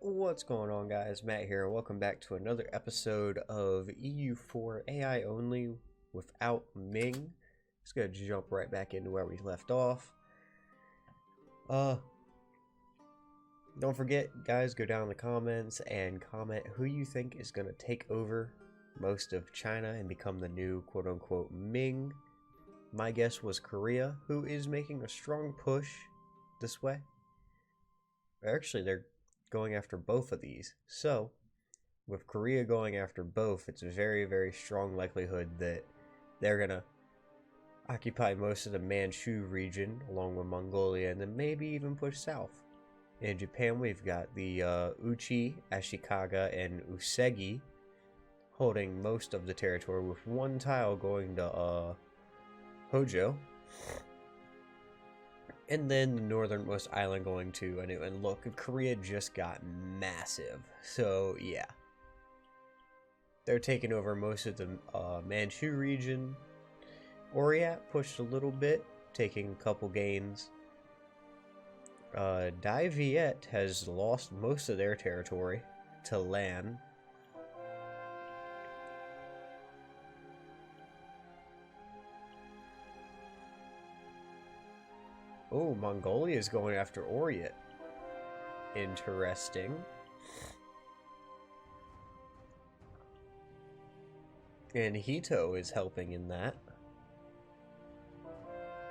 What's going on, guys? Matt here, and welcome back to another episode of EU4 AI Only without Ming. Just gonna jump right back into where we left off. Don't forget, guys, go down in the comments and comment who you think is gonna take over most of China and become the new quote-unquote Ming. My guess was Korea, who is making a strong push this way. Actually, they're going after both of these. So, with Korea going after both, it's a very, very strong likelihood that they're going to occupy most of the Manchu region along with Mongolia and then maybe even push south. In Japan, we've got the Uchi, Ashikaga, and Usegi holding most of the territory with one tile going to Hojo. And then the northernmost island going to Anu. And look, Korea just got massive. So, yeah. They're taking over most of the Manchu region. Oryat pushed a little bit, taking a couple gains. Dai Viet has lost most of their territory to Lan. Oh, Mongolia is going after Oryat. Interesting. And Hito is helping in that.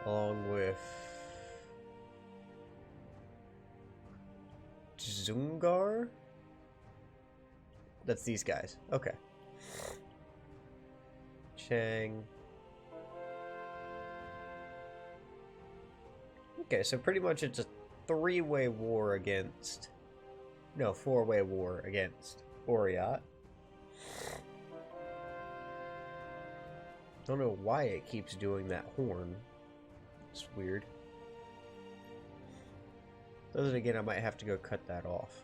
Along with Zungar? That's these guys. Okay. Chang. Okay, so pretty much it's a four-way war against Oryat. Don't know why it keeps doing that horn. It's weird. Then again, I might have to go cut that off.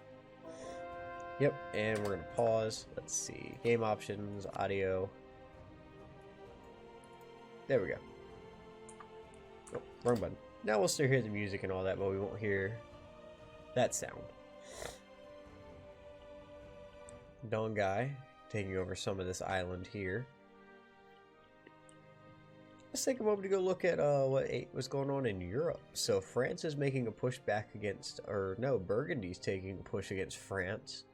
Yep, and we're gonna pause. Let's see. Game options, audio. There we go. Oh, wrong button. Now we'll still hear the music and all that, but we won't hear that sound. Dongai taking over some of this island here. Let's take a moment to go look at what's going on in Europe. So France is making a push back against, or no, Burgundy's taking a push against France.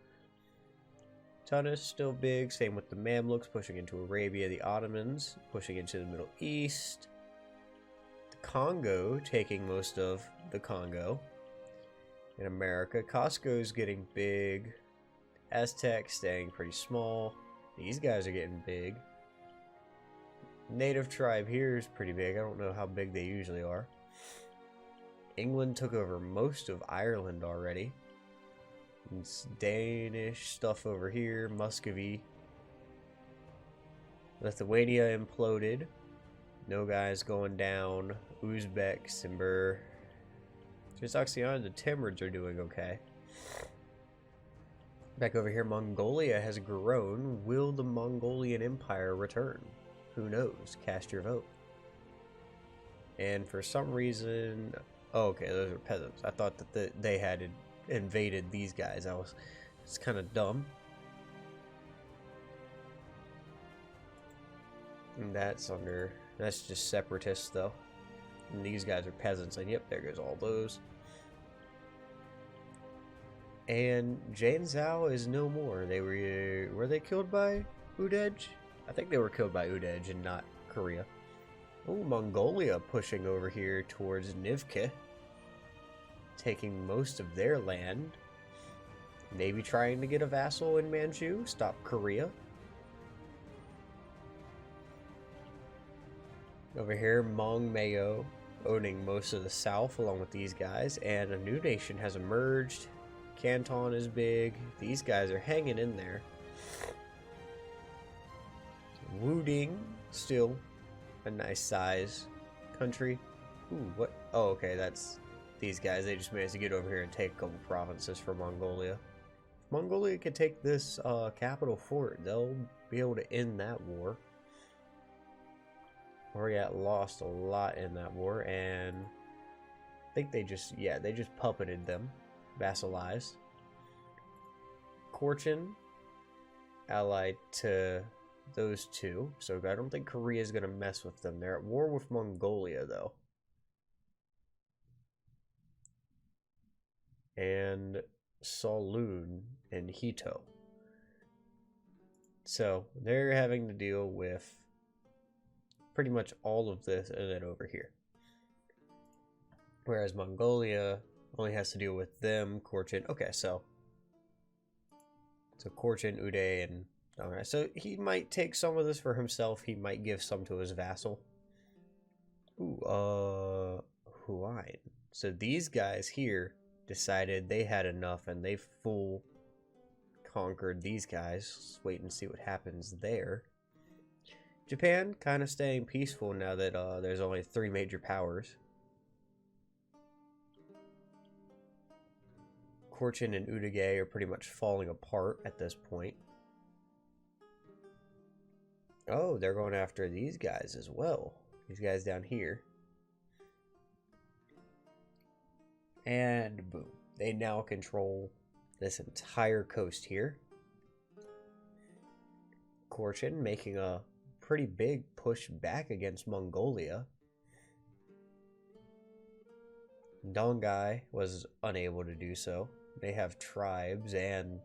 Tunis still big, same with the Mamluks pushing into Arabia, the Ottomans pushing into the Middle East. Congo taking most of the Congo in America. Costco's getting big. Aztec staying pretty small. These guys are getting big. Native tribe here is pretty big. I don't know how big they usually are. England took over most of Ireland already. It's Danish stuff over here. Muscovy. Lithuania imploded. No guys going down. Uzbek, Simbir. Just Oxyana, the Timurids are doing okay. Back over here, Mongolia has grown. Will the Mongolian Empire return? Who knows? Cast your vote. And for some reason... Oh, okay, those are peasants. I thought that they had invaded these guys. It's kind of dumb. And that's just separatists, though. And these guys are peasants. And yep, there goes all those. And Jane Zhao is no more. Were they killed by Udej? I think they were killed by Udej and not Korea. Oh, Mongolia pushing over here towards Nivka, taking most of their land. Maybe trying to get a vassal in Manchu, stop Korea. Over here, Mong Mayo owning most of the south along with these guys, and a new nation has emerged. Canton is big. These guys are hanging in there. Wuding, still a nice size country. Ooh, what? Oh, okay, that's these guys. They just managed to get over here and take a couple provinces from Mongolia. If Mongolia could take this capital fort, they'll be able to end that war. Oryat lost a lot in that war, and I think they just puppeted them, vassalized. Korchin, allied to those two. So I don't think Korea is going to mess with them. They're at war with Mongolia, though. And Saloon and Hito. So they're having to deal with pretty much all of this and then over here. Whereas Mongolia only has to deal with them, Korchin. Okay, so Korchin, Uday, and Dongai. So he might take some of this for himself. He might give some to his vassal. Ooh, Huayin. So these guys here decided they had enough and they full conquered these guys. Let's wait and see what happens there. Japan kind of staying peaceful now that there's only 3 major powers. Korchin and Udige are pretty much falling apart at this point. Oh, they're going after these guys as well. These guys down here. And boom. They now control this entire coast here. Korchin making a pretty big push back against Mongolia. Dongai was unable to do so. They have tribes and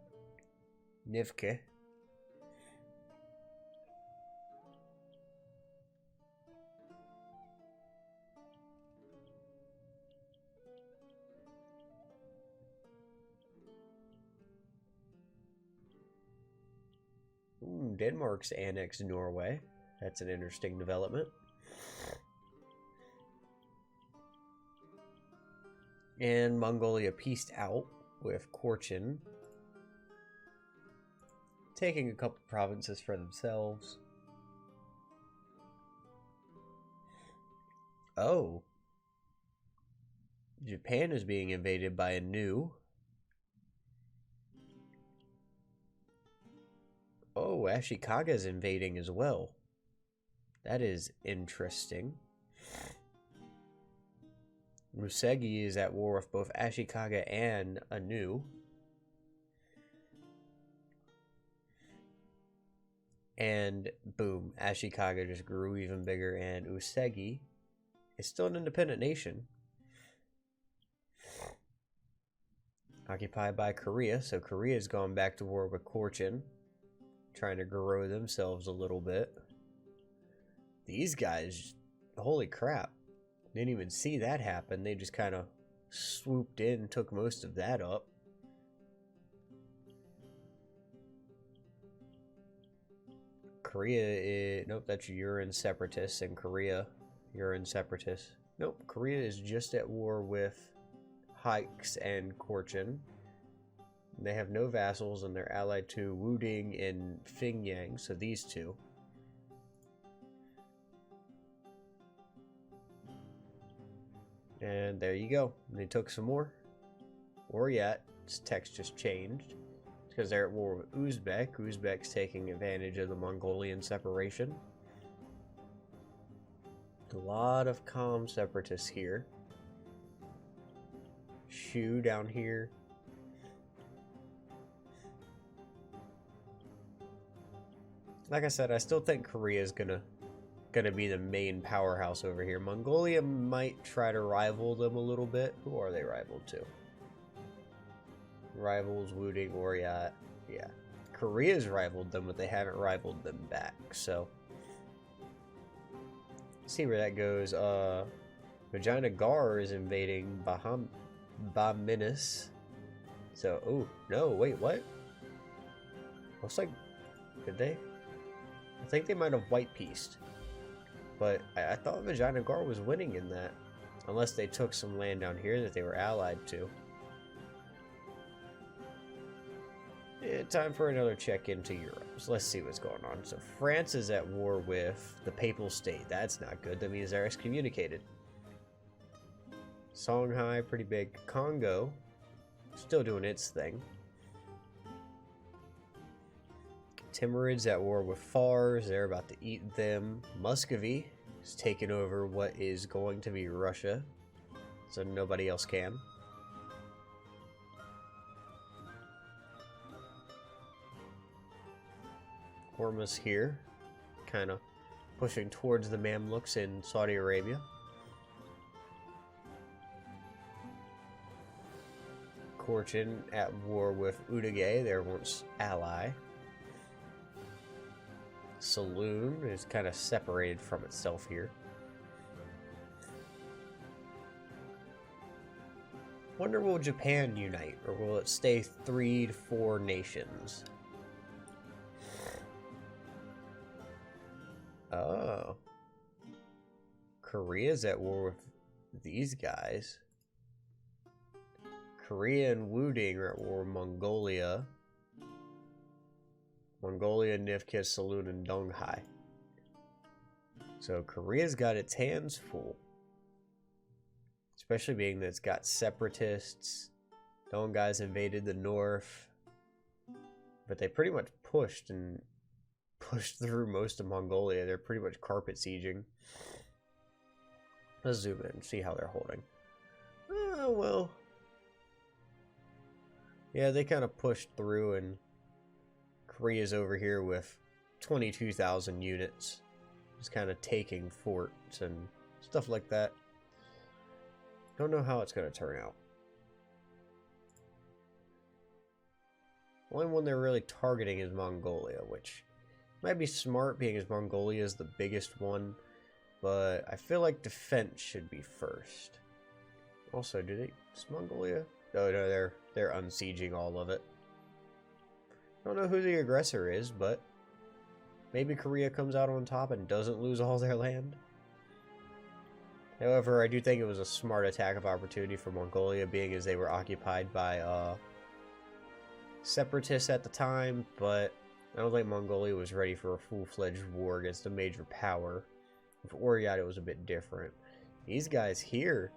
Nivke. Denmark's annexed Norway. That's an interesting development. And Mongolia pieced out with Korchin taking a couple provinces for themselves. Oh. Japan is being invaded by a new. Oh, Ashikaga is invading as well. That is interesting. Musegi is at war with both Ashikaga and Anu. And boom, Ashikaga just grew even bigger, and Usegi is still an independent nation. Occupied by Korea, so Korea's gone back to war with Korchin, trying to grow themselves a little bit. These guys, holy crap. Didn't even see that happen. They just kind of swooped in, took most of that up. Korea is... Nope, that's Urin Separatists, and Korea, Urin Separatists. Nope, Korea is just at war with Hikes and Korchin. They have no vassals, and they're allied to Wuding and Fingyang, so these two. And there you go. They took some more. Or yet, this text just changed. It's because they're at war with Uzbek. Uzbek's taking advantage of the Mongolian separation. A lot of calm separatists here. Shu down here. Like I said, I still think Korea is gonna be the main powerhouse over here. Mongolia might try to rival them a little bit. Who are they rivaled to? Rivals, Wuding, Oryat. Yeah. Korea's rivaled them, but they haven't rivaled them back. So, see where that goes. Vagina Gar is invading Baminis. So, oh, no, wait, what? Looks like, did they? I think they might have white-pieced. But I thought Vagina Gar was winning in that. Unless they took some land down here that they were allied to. Yeah, time for another check into Europe. So let's see what's going on. So France is at war with the Papal State. That's not good. That means they're excommunicated. Songhai, pretty big. Congo, still doing its thing. Timurids at war with Fars. They're about to eat them. Muscovy is taking over what is going to be Russia, so nobody else can. Orma's here, kind of pushing towards the Mamluks in Saudi Arabia. Korchin at war with Udage, their once ally. Saloon is kind of separated from itself here. Wonder, will Japan unite, or will it stay 3 to 4 nations? Oh. Korea's at war with these guys. Korea and Wuding are at war with Mongolia. Mongolia, Nifkis, Saloon, and Donghai. So Korea's got its hands full. Especially being that it's got separatists. Donghai's invaded the north. But they pretty much pushed through most of Mongolia. They're pretty much carpet sieging. Let's zoom in and see how they're holding. Oh, well. Yeah, they kind of pushed through, and Korea's over here with 22,000 units. Just kind of taking forts and stuff like that. Don't know how it's going to turn out. Only one they're really targeting is Mongolia, which might be smart being as Mongolia is the biggest one, but I feel like defense should be first. Also, is Mongolia? Oh no, they're unsieging all of it. Don't know who the aggressor is, but maybe Korea comes out on top and doesn't lose all their land. However, I do think it was a smart attack of opportunity for Mongolia, being as they were occupied by separatists at the time, but I don't think Mongolia was ready for a full-fledged war against a major power. With Oryat, it was a bit different. These guys here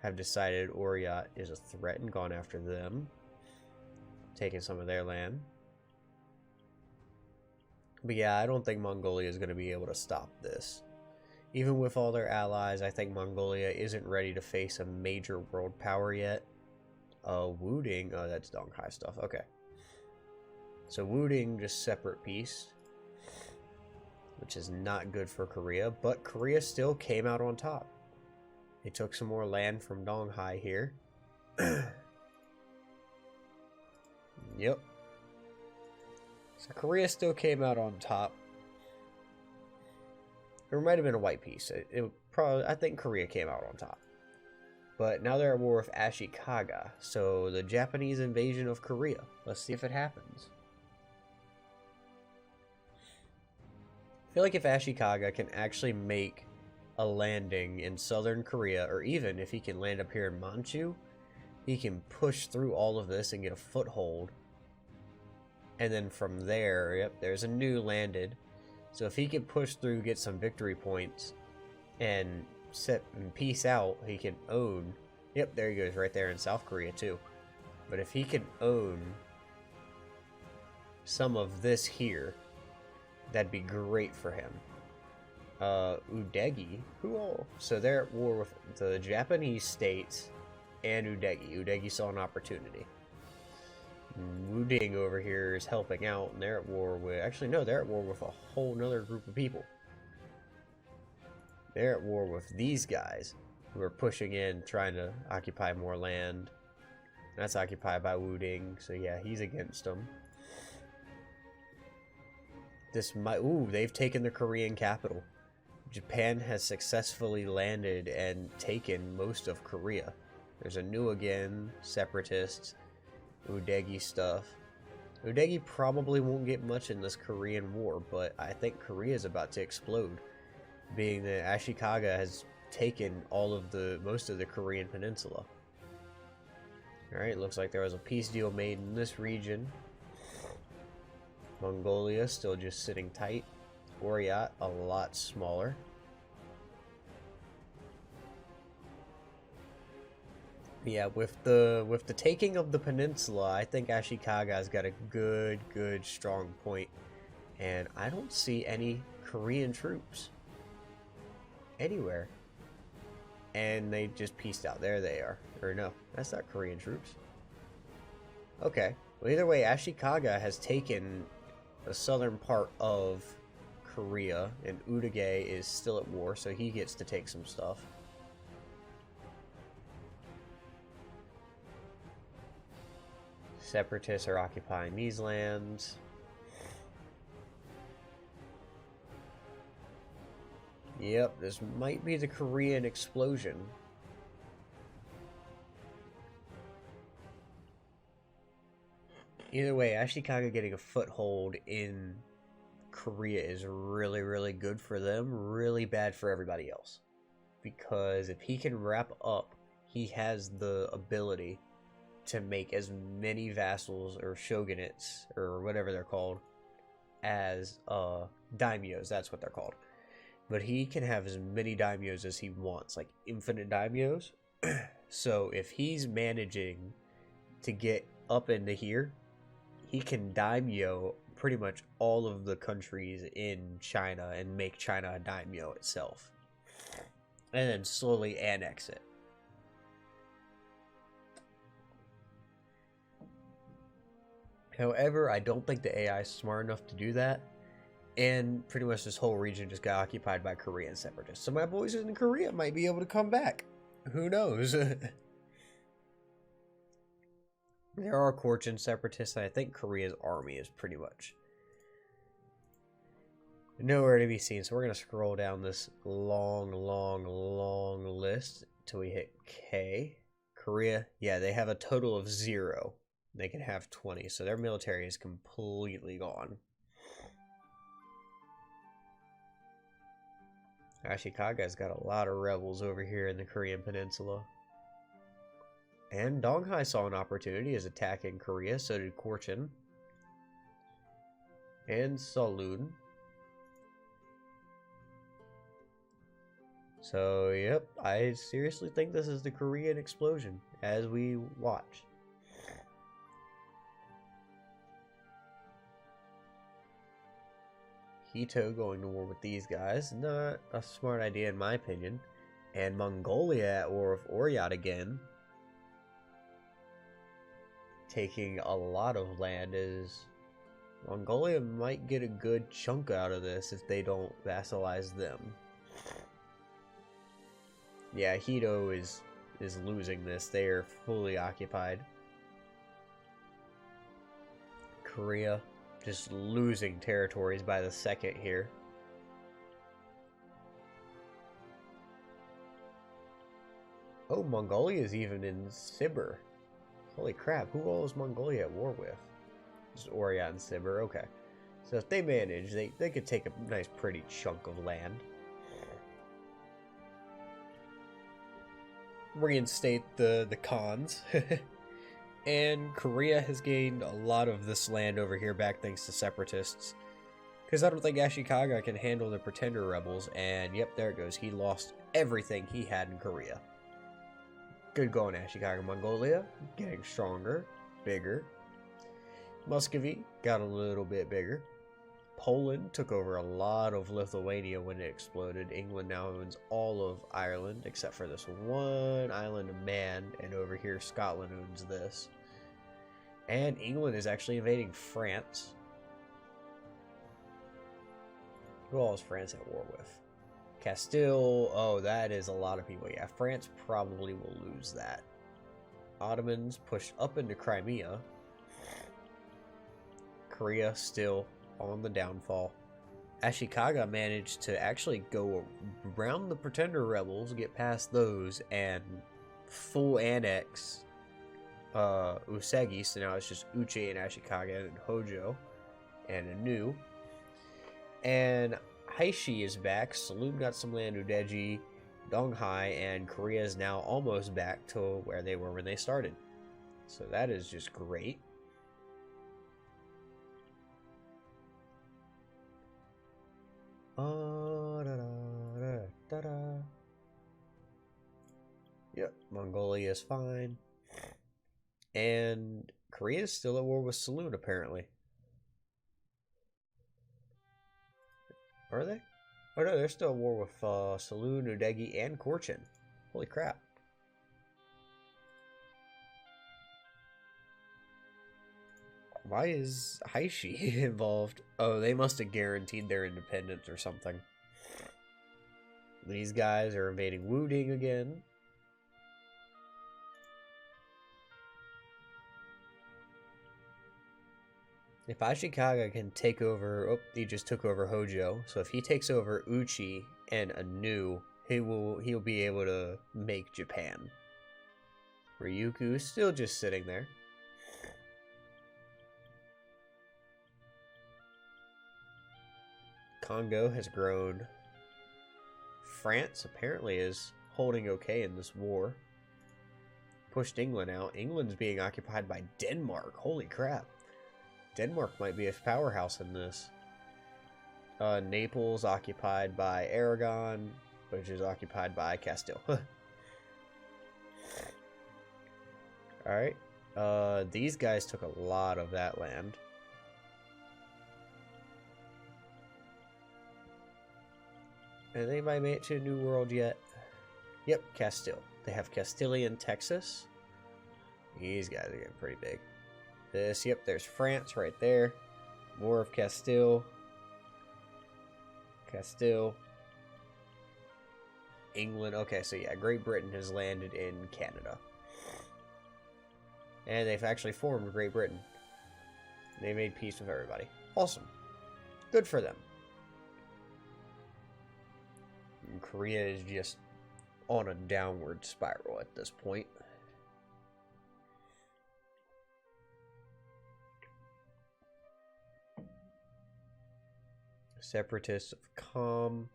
have decided Oryat is a threat and gone after them, taking some of their land. But yeah, I don't think Mongolia is going to be able to stop this. Even with all their allies, I think Mongolia isn't ready to face a major world power yet. Wuding, oh, that's Donghai stuff, okay. So Wuding, just separate peace, which is not good for Korea, but Korea still came out on top. They took some more land from Donghai here. Yep. So Korea still came out on top. There might have been a white piece. I think Korea came out on top. But now they're at war with Ashikaga, so the Japanese invasion of Korea. Let's see if it happens. I feel like if Ashikaga can actually make a landing in southern Korea, or even if he can land up here in Manchu, he can push through all of this and get a foothold. And then from there, yep, there's a new landed. So if he can push through, get some victory points, and peace out, he can own. Yep, there he goes, right there in South Korea too. But if he can own some of this here, that'd be great for him. Udegi, who all? So they're at war with the Japanese states and Udegi. Udegi saw an opportunity. Wuding over here is helping out, and they're at war with... Actually, no, they're at war with a whole nother group of people. They're at war with these guys, who are pushing in, trying to occupy more land. That's occupied by Wuding, so yeah, he's against them. This might... Ooh, they've taken the Korean capital. Japan has successfully landed and taken most of Korea. There's a new again, separatists, Udegi stuff. Udegi probably won't get much in this Korean war, but I think Korea is about to explode, being that Ashikaga has taken most of the Korean peninsula. Alright, looks like there was a peace deal made in this region. Mongolia still just sitting tight. Oryat a lot smaller. Yeah, with the taking of the peninsula, I think Ashikaga's got a good, strong point. And I don't see any Korean troops anywhere. And they just pieced out. There they are. Or no, that's not Korean troops. Okay. Well, either way, Ashikaga has taken the southern part of Korea, and Udige is still at war, so he gets to take some stuff. Separatists are occupying these lands. Yep, this might be the Korean explosion. Either way, Ashikaga getting a foothold in Korea is really, really good for them, really bad for everybody else. Because if he can wrap up, he has the ability to make as many vassals or shogunates, or whatever they're called, as daimyos, that's what they're called. But he can have as many daimyos as he wants, like infinite daimyos. So if he's managing to get up into here, he can daimyo pretty much all of the countries in China and make China a daimyo itself. And then slowly annex it. However, I don't think the AI is smart enough to do that. And pretty much this whole region just got occupied by Korean separatists. So my boys in Korea might be able to come back. Who knows? There are Korchin separatists, and I think Korea's army is pretty much nowhere to be seen. So we're going to scroll down this long list until we hit K. Korea, yeah, they have a total of 0. They can have 20, so their military is completely gone. Ashikaga's got a lot of rebels over here in the Korean Peninsula. And Donghai saw an opportunity as attacking Korea, so did Korchin. And Saloon. So, yep, I seriously think this is the Korean explosion as we watch. Hito going to war with these guys, not a smart idea in my opinion. And Mongolia at war with Oryat again. Taking a lot of land is... Mongolia might get a good chunk out of this if they don't vassalize them. Yeah, Hito is losing this. They are fully occupied. Korea just losing territories by the second here. Oh, Mongolia is even in Sibir. Holy crap, who all is Mongolia at war with? Just Oryat and Sibir, okay. So if they manage, they could take a nice pretty chunk of land. Reinstate the Khans. And Korea has gained a lot of this land over here back thanks to separatists. Because I don't think Ashikaga can handle the Pretender rebels. And yep, there it goes. He lost everything he had in Korea. Good going, Ashikaga. Mongolia getting stronger, bigger. Muscovy got a little bit bigger. Poland took over a lot of Lithuania when it exploded. England now owns all of Ireland, except for this one island of Man, and over here Scotland owns this. And England is actually invading France. Who all is France at war with? Castile, oh, that is a lot of people. Yeah, France probably will lose that. Ottomans pushed up into Crimea. Korea still on the downfall. Ashikaga managed to actually go around the Pretender rebels, get past those, and full annex Usagi. So now it's just Uche and Ashikaga and Hojo and Anu. And Heishi is back. Saloon got some land, Udeji, Donghai, and Korea is now almost back to where they were when they started. So that is just great. Yep, Mongolia is fine. And Korea is still at war with Saloon, apparently. Are they? Oh no, they're still at war with Saloon, Udegi, and Korchin. Holy crap. Why is Haishi involved? Oh, they must have guaranteed their independence or something. These guys are invading Wuding again. If Ashikaga can take over... Oh, he just took over Hojo. So if he takes over Uchi and Anu, he'll be able to make Japan. Ryukyu is still just sitting there. Congo has grown. France apparently is holding okay in this war. Pushed England out. England's being occupied by Denmark. Holy crap. Denmark might be a powerhouse in this. Naples occupied by Aragon, which is occupied by Castile. Alright. These guys took a lot of that land. Has anybody made it to a New World yet? Yep, Castile. They have Castilian Texas. These guys are getting pretty big. This, yep, there's France right there. More of Castile. Castile. England. Okay, so yeah, Great Britain has landed in Canada. And they've actually formed Great Britain. They made peace with everybody. Awesome. Good for them. And Korea is just on a downward spiral at this point. Separatists of Calm.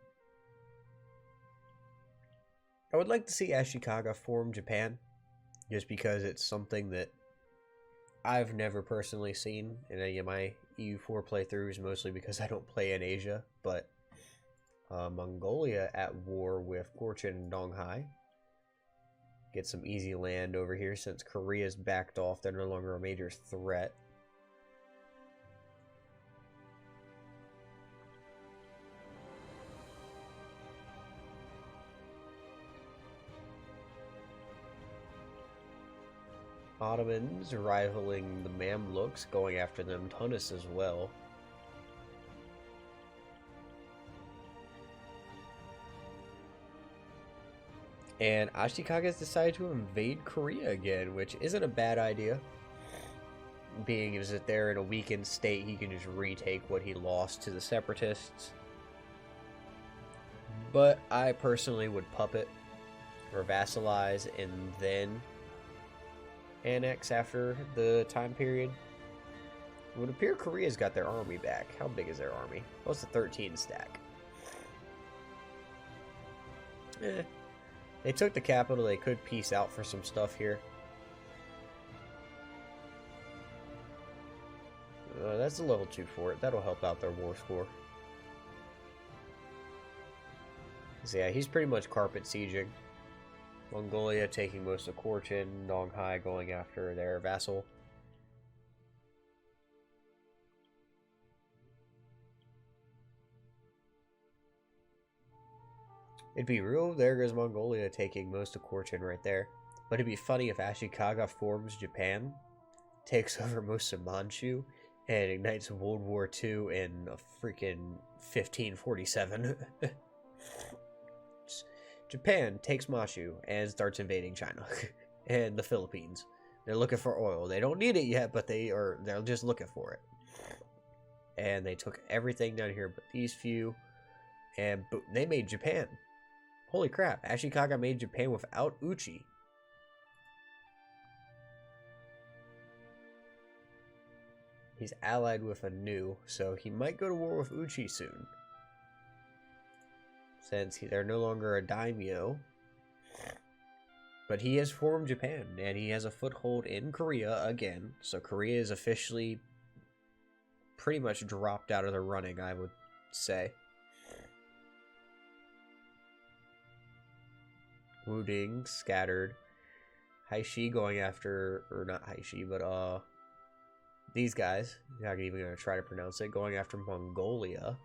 I would like to see Ashikaga form Japan, just because it's something that I've never personally seen in any of my EU4 playthroughs, mostly because I don't play in Asia, but Mongolia at war with Fortune and Donghai. Get some easy land over here since Korea's backed off. They're no longer a major threat. Ottomans rivaling the Mamluks, going after them. Tunis as well. And Ashikaga decided to invade Korea again, which isn't a bad idea. Being is that they're in a weakened state, he can just retake what he lost to the Separatists. But I personally would puppet or vassalize and then annex after the time period. It would appear Korea's got their army back. How big is their army? What's the 13 stack? They took the capital. They could peace out for some stuff here. That's a level 2 for it. That'll help out their war score. So yeah, he's pretty much carpet sieging. Mongolia taking most of Korchin, Donghai going after their vassal. It'd be real, there goes Mongolia taking most of Korchin right there. But it'd be funny if Ashikaga forms Japan, takes over most of Manchu, and ignites World War II in a freaking 1547. Japan takes Manchu and starts invading China and the Philippines. They're looking for oil. They don't need it yet, but they're just looking for it. And they took everything down here but these few, and boom, they made Japan. Holy crap, Ashikaga made Japan without Uchi. He's allied with Anu, so he might go to war with Uchi soon. Since they're no longer a daimyo. But he has formed Japan, and he has a foothold in Korea again. So Korea is officially pretty much dropped out of the running, I would say. Wuding scattered. Haishi going after, or not Haishi, but these guys, not even going to try to pronounce it, going after Mongolia.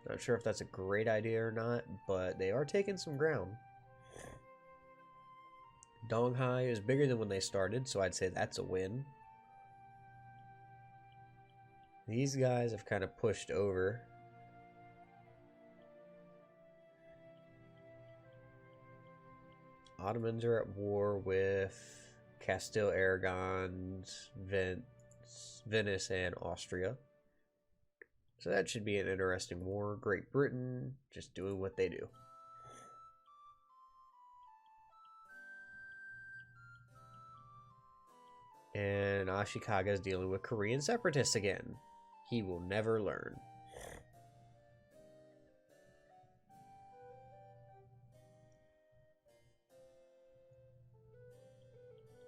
Not sure if that's a great idea or not, but they are taking some ground. Donghai is bigger than when they started, so I'd say that's a win. These guys have kind of pushed over. Ottomans are at war with Castile, Aragon, Venice, and Austria. So that should be an interesting war. Great Britain just doing what they do. And Ashikaga is dealing with Korean separatists again. He will never learn.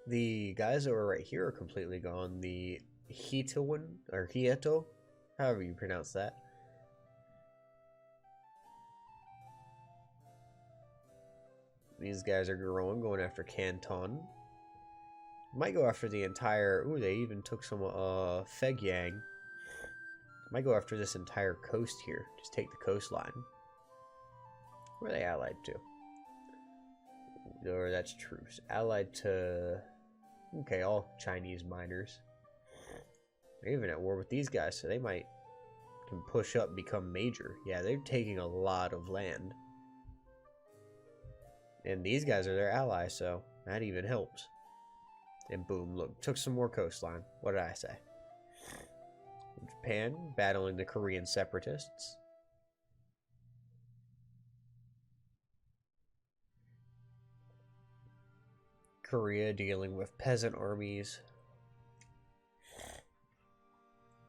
The guys that were right here are completely gone. The Hitoan, or Hieto, however you pronounce that. These guys are growing, going after Canton. Might go after the entire... Ooh, they even took some Fegyang. Might go after this entire coast here. Just take the coastline. Where are they allied to? Or that's truce. Allied to... Okay, all Chinese miners. They're even at war with these guys, so they might can push up, become major. Yeah, they're taking a lot of land. And these guys are their allies, so that even helps. And boom, look, took some more coastline. What did I say? Japan battling the Korean separatists. Korea dealing with peasant armies.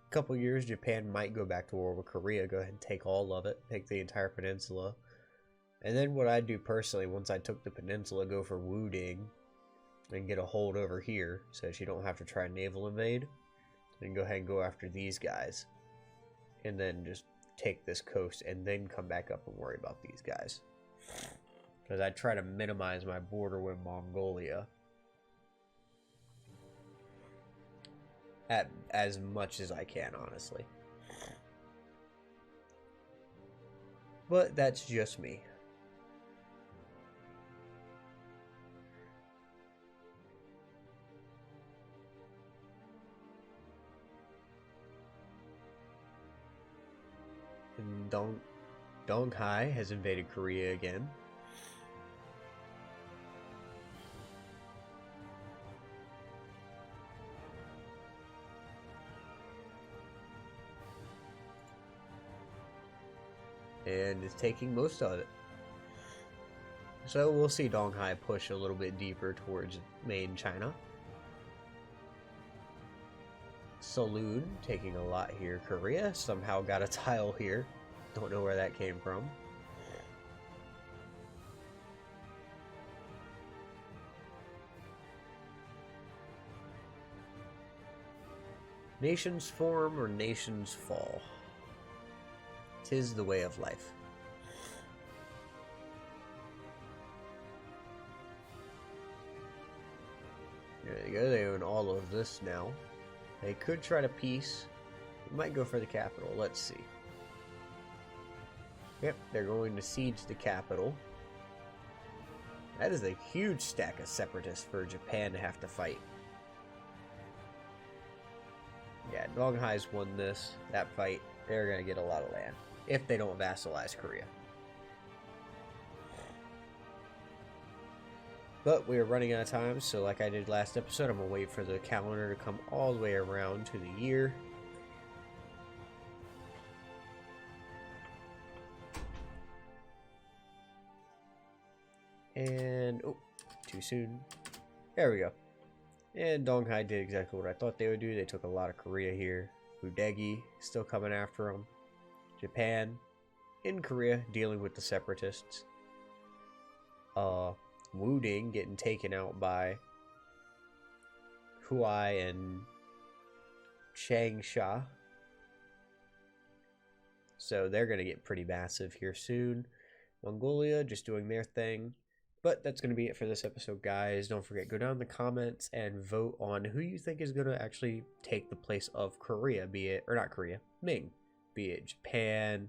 A couple years, Japan might go back to war with Korea. Go ahead and take all of it. Take the entire peninsula. And then what I'd do personally, once I took the peninsula, go for Wuding. And get a hold over here, so that you don't have to try naval invade. And go ahead and go after these guys. And then just take this coast, and then come back up and worry about these guys. Because I try to minimize my border with Mongolia. At as much as I can, honestly. But that's just me. And Donghai has invaded Korea again. And is taking most of it. So we'll see Donghai push a little bit deeper towards main China. Saloon taking a lot here. Korea somehow got a tile here. Don't know where that came from. Nations form or nations fall. 'Tis the way of life. There you go, they own all of this now. They could try to peace. They might go for the capital. Let's see. Yep, they're going to siege the capital. That is a huge stack of separatists for Japan to have to fight. Yeah, Donghai's won that fight. They're going to get a lot of land. If they don't vassalize Korea. But we're running out of time, so like I did last episode, I'm going to wait for the calendar to come all the way around to the year. And, oh, too soon. There we go. And Donghai did exactly what I thought they would do. They took a lot of Korea here. Udegi still coming after them. Japan in Korea dealing with the separatists. Wuding getting taken out by Huai and Changsha. So they're going to get pretty massive here soon. Mongolia just doing their thing. But that's going to be it for this episode, guys. Don't forget, go down in the comments and vote on who you think is going to actually take the place of Korea, be it, or not Korea, Ming. Be it Japan,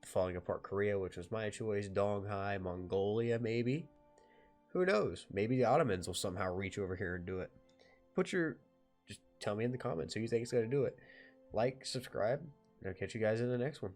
falling apart Korea, which was my choice, Donghai, Mongolia, maybe. Who knows? Maybe the Ottomans will somehow reach over here and do it. Just tell me in the comments who you think is going to do it. like, subscribe, and I'll catch you guys in the next one.